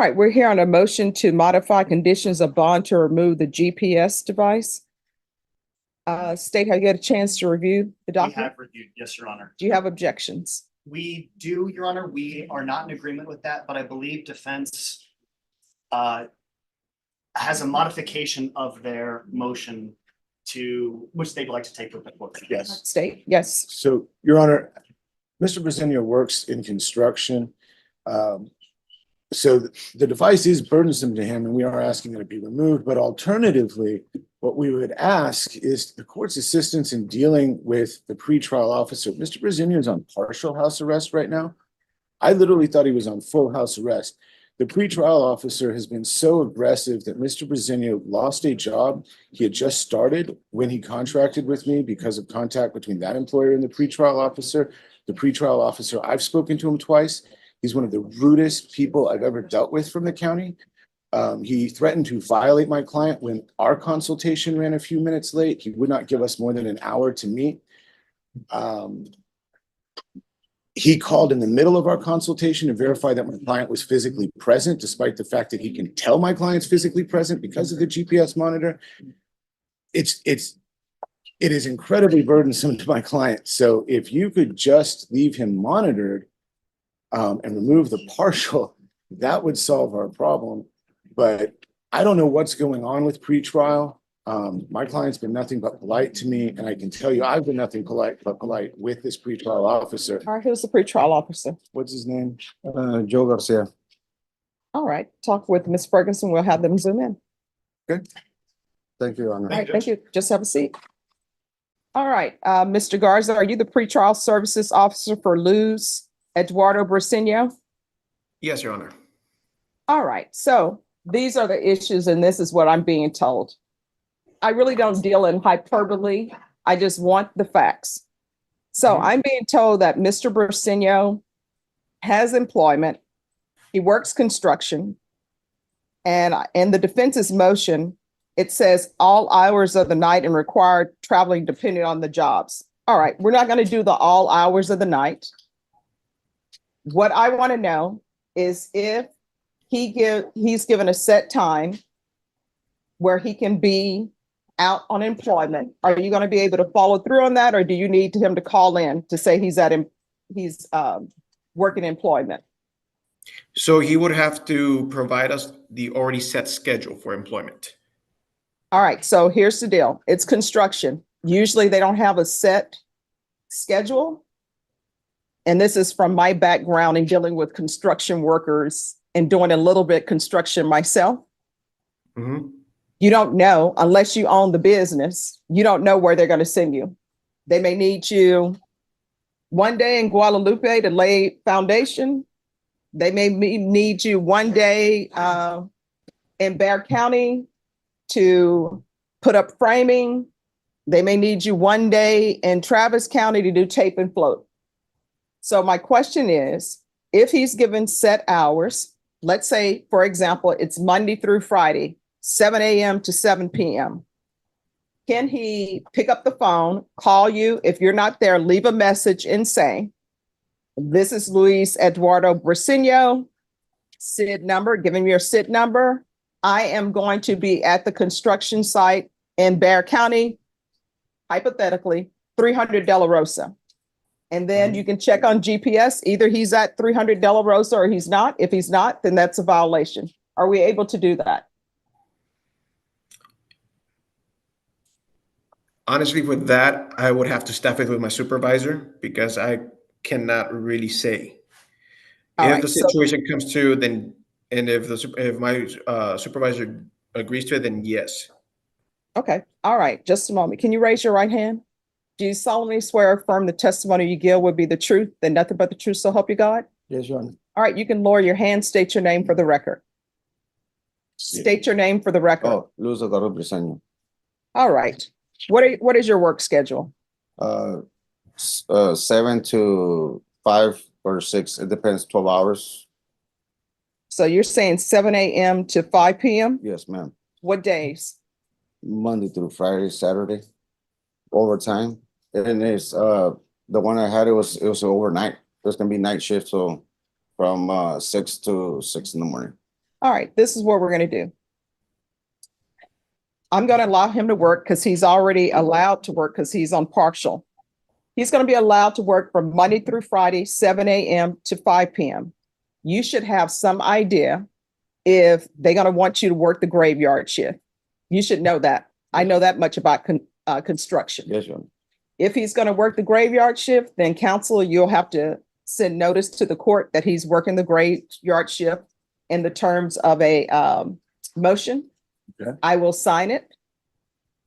right, we're here on a motion to modify conditions of bond to remove the GPS device. State, have you had a chance to review the We document? have reviewed, yes, Your Honor. Do you have objections? We do, Your Honor. We are not in agreement with that, but I believe defense has a modification of their motion to which they'd like to take with the court. Yes. State, yes. So, Your Honor, Mr. Bresenio works in construction. So the device is burdensome to him and we are asking that it be removed. But alternatively, what we would ask is the court's assistance in dealing with the pretrial officer. Mr. Bresenio is on partial house arrest right now. I literally thought he was on full house arrest. The pretrial officer has been so aggressive that Mr. Bresenio lost a job he had just started when he contracted with me because of contact between that employer and the pretrial officer. The pretrial officer, I've spoken to him twice. He's one of the rudest people I've ever dealt with from the county. He threatened to violate my client when our consultation ran a few minutes late. He would not give us more than an hour to meet. He called in the middle of our consultation to verify that my client was physically present, despite the fact that he can tell my client's physically present because of the GPS monitor. It is incredibly burdensome to my client. So if you could just leave him monitored and remove the partial, that would solve our problem. But I don't know what's going on with pretrial. My client's been nothing but polite to me, and I can tell you I've been nothing but polite with this pretrial officer. All right, who's the pretrial officer? What's his name? Joe Garcia. All right, talk with Ms. Ferguson. We'll have them zoom in. Thank you, Your Honor. All right, thank you. Just have a seat. All right, Mr. Garza, are you the pretrial services officer for Luz Eduardo Bresenio? Yes, Your Honor. All right, so these are the issues, and this is what I'm being told. I really don't deal in hyperbole. I just want the facts. So I'm being told that Mr. Bresenio has employment. He works construction. And in the defense's motion, it says all hours of the night and required traveling depending on the jobs. All right, we're not going to do the all hours of the night. What I want to know is if he's given a set time where he can be out on employment. Are you going to be able to follow through on that, or do you need him to call in to say he's working employment? So he would have to provide us the already set schedule for employment. All right, so here's the deal. It's construction. Usually they don't have a set schedule. And this is from my background in dealing with construction workers and doing a little bit construction myself. Mm-hmm. You don't know, unless you own the business, you don't know where they're going to send you. They may need you one day in Guadalupe to lay foundation. They may need you one day in Bexar County to put up framing. They may need you one day in Travis County to do tape and float. So my question is, if he's given set hours, let's say, for example, it's Monday through Friday, 7 a.m. to 7 p.m. Can he pick up the phone, call you? If you're not there, leave a message and say, this is Luis Eduardo Bresenio, SID number, give him your SID number. I am going to be at the construction site in Bexar County, hypothetically, 300 De La Rosa. And then you can check on GPS. Either he's at 300 De La Rosa or he's not. If he's not, then that's a violation. Are we able to do that? Honestly, with that, I would have to staff it with my supervisor because I cannot really say. All If right, the situation comes to, then, and if my supervisor agrees to it, then yes. Okay. All right. Just a moment. Can you raise your right hand? Do you solemnly swear or affirm the testimony you give would be the truth, and nothing but the truth, so help you God? Yes, Your Honor. All right. You can lower your hand. State your name for the record. State your name for the record. Oh, Luz Eduardo Bresenio. All right. What is your work schedule? 7 to 5 or 6. It depends. 12 hours. So you're saying 7 a.m. to 5 p.m.? Yes, ma'am. What days? Monday through Friday, Saturday, overtime. And it's the one I had, it was overnight. There's gonna be night shift, so from 6 to 6 in the morning. All right, this is what we're going to do. I'm going to allow him to work because he's already allowed to work because he's on partial. He's going to be allowed to work from Monday through Friday, 7 a.m. to 5 p.m. You should have some idea if they're going to want you to work the graveyard shift. You should know that. I know that much about construction. Yes, Your Honor. If he's going to work the graveyard shift, then counsel, you'll have to send notice to the court that he's working the graveyard shift in the terms of a motion. Okay. I will sign it.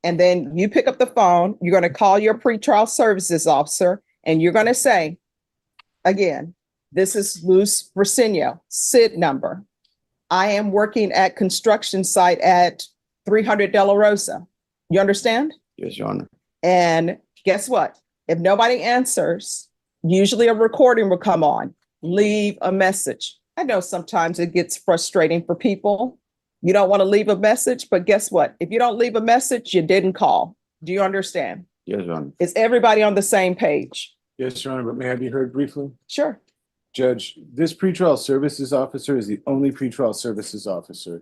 And then you pick up the phone, you're going to call your pretrial services officer, and you're going to say, again, this is Luz Brasenio, SID number. I am working at construction site at 300 De La Rosa. You understand? Yes, Your Honor. And guess what? If nobody answers, usually a recording will come on. Leave a message. I know sometimes it gets frustrating for people. You don't want to leave a message, but guess what? If you don't leave a message, you didn't call. Do you understand? Yes, Your Honor. Is everybody on the same page? Yes, Your Honor, but may I be heard briefly? Sure. Judge, this pretrial services officer is the only pretrial services officer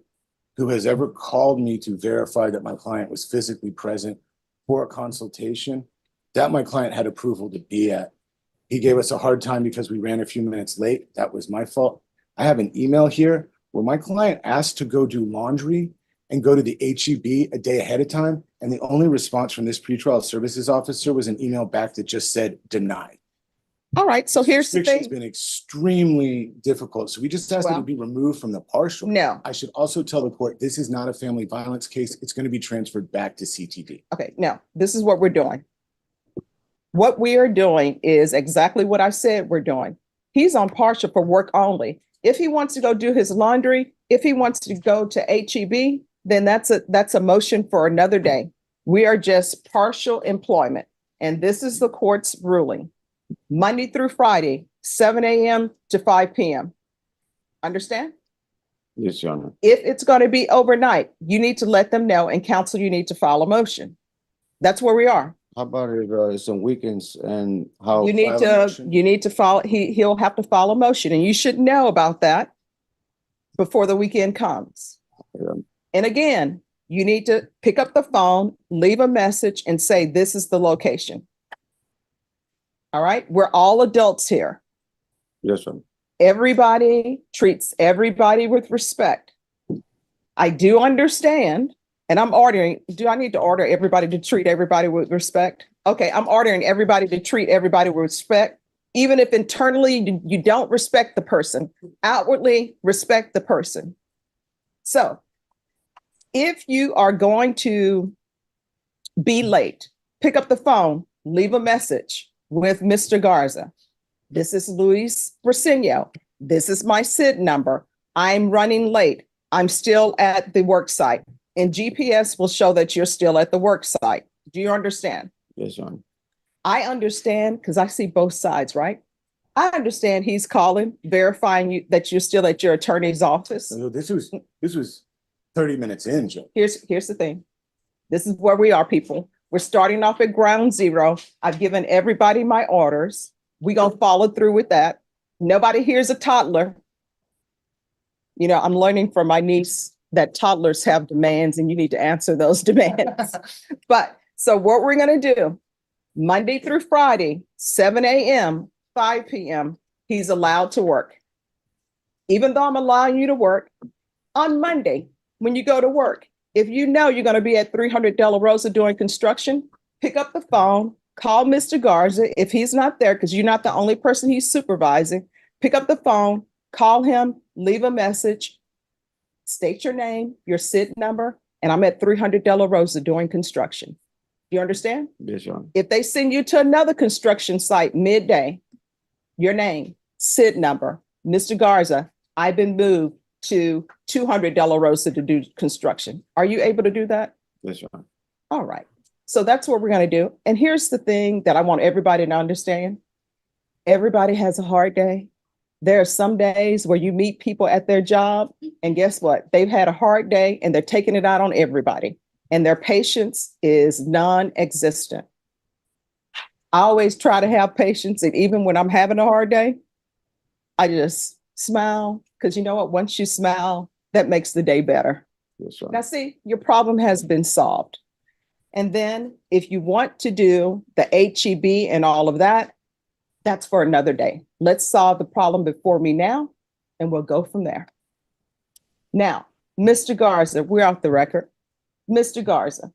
who has ever called me to verify that my client was physically present for a consultation that my client had approval to be at. He gave us a hard time because we ran a few minutes late. That was my fault. I have an email here where my client asked to go do laundry and go to the HEB a day ahead of time. And the only response from this pretrial services officer was an email back that just said denied. All right. So here's the Restriction's thing. been extremely difficult. So we just asked it Well, to be removed from the partial. No. I should also tell the court, this is not a family violence case. It's going to be transferred back to CTD. Okay. No, this is what we're doing. What we are doing is exactly what I said we're doing. He's on partial for work only. If he wants to go do his laundry, if he wants to go to HEB, then that's a motion for another day. We are just partial employment. And this is the court's ruling. Monday through Friday, 7 a.m. to 5 p.m. Understand? Yes, Your Honor. If it's going to be overnight, you need to let them know, and counsel, you need to file a motion. That's where we are. How about if it's on weekends and how? You need file a to, motion. you need to file, he'll have to file a motion, and you should know about that before the weekend comes. Yeah. And again, you need to pick up the phone, leave a message, and say, this is the location. All right? We're all adults here. Yes, Your Honor. Everybody treats everybody with respect. I do understand, and I'm ordering, do I need to order everybody to treat everybody with respect? Okay, I'm ordering everybody to treat everybody with respect, even if internally you don't respect the person, outwardly respect the person. So if you are going to be late, pick up the phone, leave a message with Mr. Garza. This is Luis Brasenio. This is my SID number. I'm running late. I'm still at the work site. And GPS will show that you're still at the work site. Do you understand? Yes, Your Honor. I I understand because I see both sides, right? I understand he's calling, verifying you that you're still at your attorney's office. So this was 30 minutes in, Judge. Here's the thing. This is where we are, people. We're starting off at ground zero. I've given everybody my orders. We're going to follow through with that. Nobody here's a toddler. You know, I'm learning from my niece that toddlers have demands and you need to answer those demands. But so what we're going to do, Monday through Friday, 7 a.m., 5 p.m., he's allowed to work. Even though I'm allowing you to work, on Monday, when you go to work, if you know you're going to be at 300 De La Rosa doing construction, pick up the phone, call Mr. Garza. If he's not there, because you're not the only person he's supervising, pick up the phone, call him, leave a message, state your name, your SID number, and I'm at 300 De La Rosa doing construction. Do you understand? Yes, Your Honor. If they send you to another construction site midday, your name, SID number, Mr. Garza, I've been moved to 200 De La Rosa to do construction. Are you able to do that? Yes, Your Honor. All right. So that's what we're going to do. And here's the thing that I want everybody to understand. Everybody has a hard day. There are some days where you meet people at their job, and guess what? They've had a hard day and they're taking it out on everybody. And their patience is non-existent. I always try to have patience. And even when I'm having a hard day, I just smile. Because you know what? Once you smile, that makes the day better. Yes, Your Now, Honor. see, your problem has been solved. And then if you want to do the HEB and all of that, that's for another day. Let's solve the problem before me now, and we'll go from there. Now, Mr. Garza, we're off the record. Mr. Garza,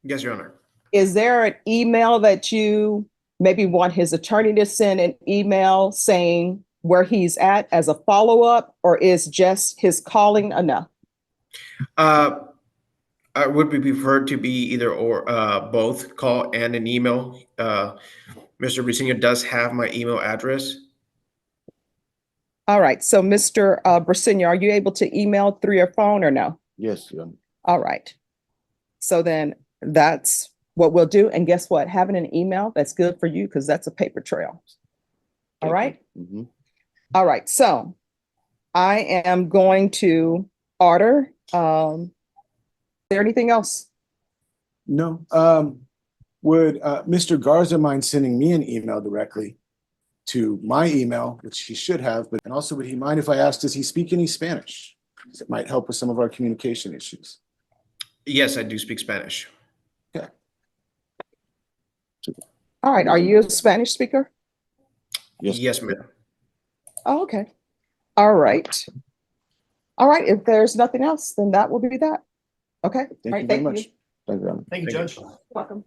Yes, Your Honor. is there an email that you maybe want his attorney to send an email saying where he's at as a follow-up, or is just his calling enough? I would be preferred to be either or, both call and an email. Mr. Briceño does have my email address. All right, so Mr. Briceño, are you able to email through your phone or no? Yes, Your Honor. All right. So then that's what we'll do. And guess what? Having an email, that's good for you because that's a paper trail. All right. Mhm. All right. So I am going to order. Is there anything else? No. Would Mr. Garza mind sending me an email directly to my email, which he should have, but and also would he mind if I asked, does he speak any Spanish? Because it might help with some of our communication issues. Yes, I do speak Spanish. All right. Are you a Spanish speaker? Yes. Yes, ma'am. Oh, okay. All right. All right. If there's nothing else, then that will be that. Okay. All Thank right. you very much. Thank you, Your Honor. Thank you, Thank Judge. Welcome.